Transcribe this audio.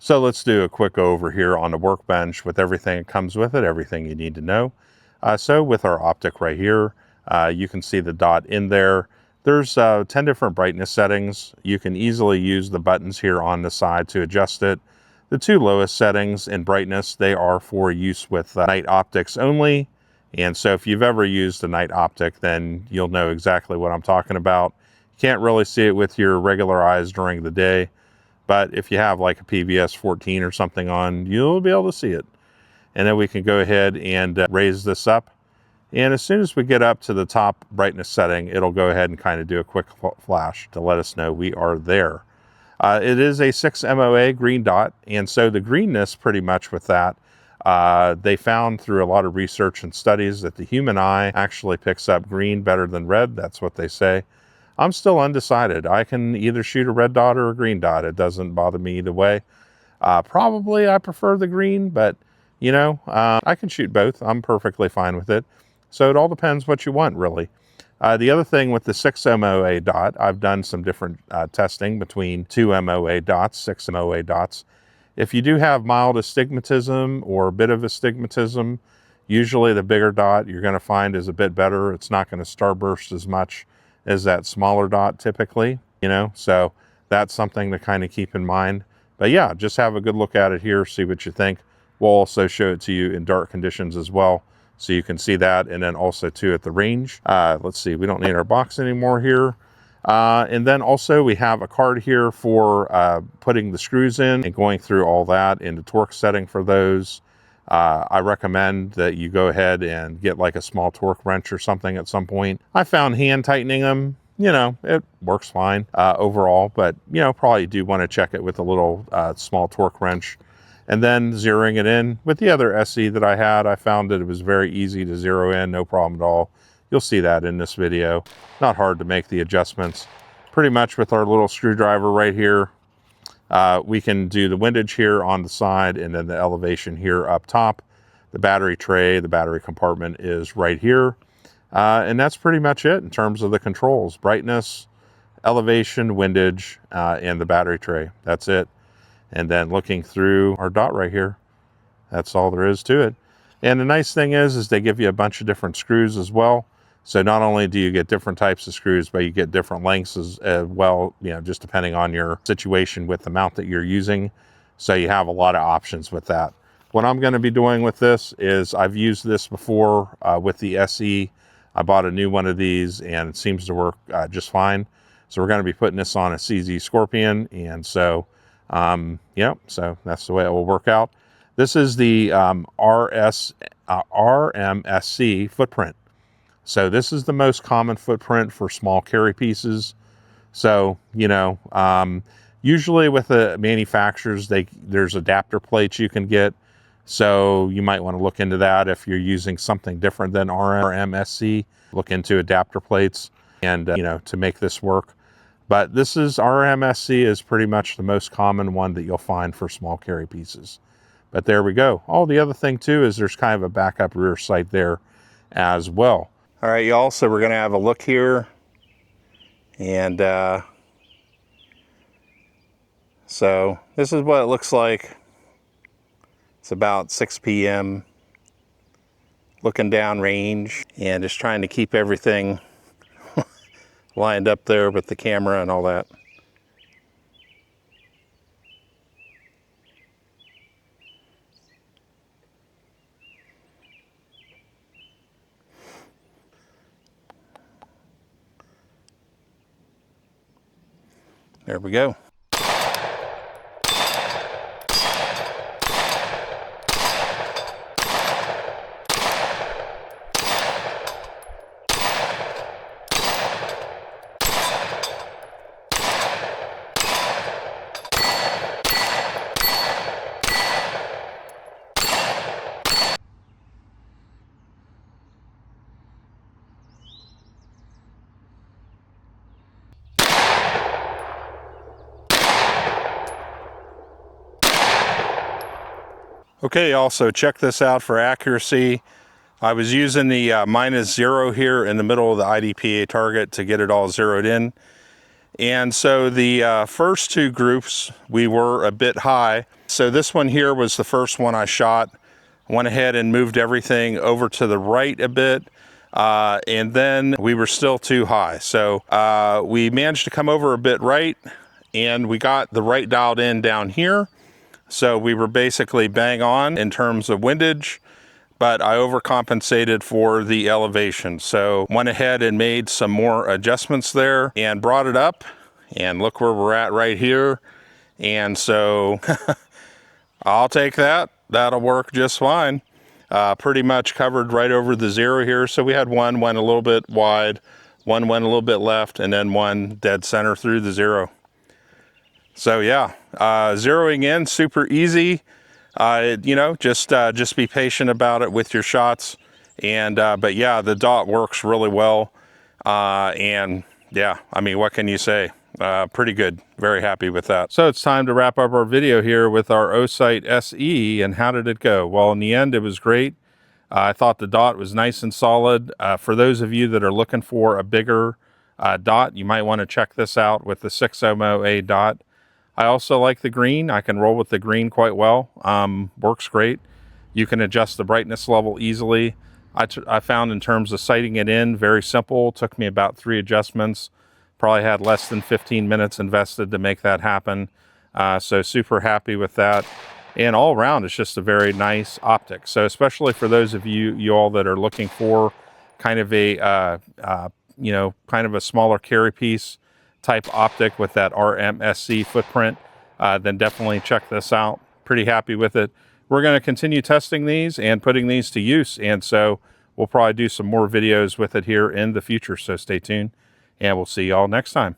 So let's do a quick over here on the workbench with everything that comes with it, everything you need to know. So with our optic right here, you can see the dot in there. There's 10 different brightness settings. You can easily use the buttons here on the side to adjust it. The two lowest settings in brightness, they are for use with night optics only. And so if you've ever used a night optic, then you'll know exactly what I'm talking about. You can't really see it with your regular eyes during the day, but if you have like a PVS 14 or something on, you'll be able to see it. And then we can go ahead and raise this up. And as soon as we get up to the top brightness setting, it'll go ahead and kind of do a quick flash to let us know we are there. It is a 6 MOA green dot, and so the greenness pretty much with that, they found through a lot of research and studies that the human eye actually picks up green better than red. That's what they say. I'm still undecided. I can either shoot a red dot or a green dot. It doesn't bother me either way. Probably I prefer the green, but you know, I can shoot both. I'm perfectly fine with it. So it all depends what you want, really. The other thing with the 6 MOA dot, I've done some different testing between 2 MOA dots, 6 MOA dots. If you do have mild astigmatism or a bit of astigmatism, usually the bigger dot you're going to find is a bit better. It's not going to starburst as much as that smaller dot typically, you know, so that's something to kind of keep in mind. But yeah, just have a good look at it here, see what you think. We'll also show it to you in dark conditions as well, so you can see that, and then also too at the range. Let's see, we don't need our box anymore here. And then also we have a card here for putting the screws in and going through all that in the torque setting for those. I recommend that you go ahead and get like a small torque wrench or something at some point. I found hand tightening them, you know, it works fine overall, but you know, probably do want to check it with a little small torque wrench. And then zeroing it in. With the other SE that I had, I found that it was very easy to zero in, no problem at all. You'll see that in this video. Not hard to make the adjustments. Pretty much with our little screwdriver right here, we can do the windage here on the side and then the elevation here up top. The battery tray, the battery compartment is right here. And that's pretty much it in terms of the controls. Brightness, elevation, windage, and the battery tray. That's it. And then looking through our dot right here, that's all there is to it. And the nice thing is they give you a bunch of different screws as well. So not only do you get different types of screws, but you get different lengths as well, you know, just depending on your situation with the mount that you're using. So you have a lot of options with that. What I'm going to be doing with this is I've used this before with the SE. I bought a new one of these and it seems to work just fine. So we're going to be putting this on a CZ Scorpion, and so yeah, so that's the way it will work out. This is the RMSc footprint. So this is the most common footprint for small carry pieces. So, you know, usually with the manufacturers, there's adapter plates you can get. So you might want to look into that if you're using something different than RMSc. Look into adapter plates and, you know, to make this work. But this is RMSc is pretty much the most common one that you'll find for small carry pieces. But there we go. Oh, the other thing too is there's kind of a backup rear sight there as well. All right, y'all, so we're gonna have a look here. And so this is what it looks like. It's about 6 p.m. looking down range and just trying to keep everything lined up there with the camera and all that. There we go. Okay, also check this out for accuracy. I was using the -0 here in the middle of the IDPA target to get it all zeroed in. And so the first two groups, we were a bit high. So this one here was the first one I shot. Went ahead and moved everything over to the right a bit. And then we were still too high. So we managed to come over a bit right, and we got the right dialed in down here. So we were basically bang on in terms of windage, but I overcompensated for the elevation. So went ahead and made some more adjustments there and brought it up, and look where we're at right here. And so I'll take that. That'll work just fine. Pretty much covered right over the zero here. So we had one went a little bit wide, one went a little bit left, and then one dead center through the zero. So yeah, zeroing in, super easy. You know, just be patient about it with your shots. And but yeah, the dot works really well. And yeah, I mean, what can you say? Pretty good. Very happy with that. So it's time to wrap up our video here with our OSIGHT SE. And how did it go? Well, in the end, it was great. I thought the dot was nice and solid. For those of you that are looking for a bigger dot, you might want to check this out with the 6 MOA dot. I also like the green. I can roll with the green quite well. Works great. You can adjust the brightness level easily. I found in terms of sighting it in, very simple. Took me about 3 adjustments. Probably had less than 15 minutes invested to make that happen. So super happy with that. And all around, it's just a very nice optic. So especially for those of you all that are looking for kind of a, you know, kind of a smaller carry piece type optic with that RMSc footprint, then definitely check this out. Pretty happy with it. We're going to continue testing these and putting these to use. And so we'll probably do some more videos with it here in the future. So stay tuned, and we'll see y'all next time.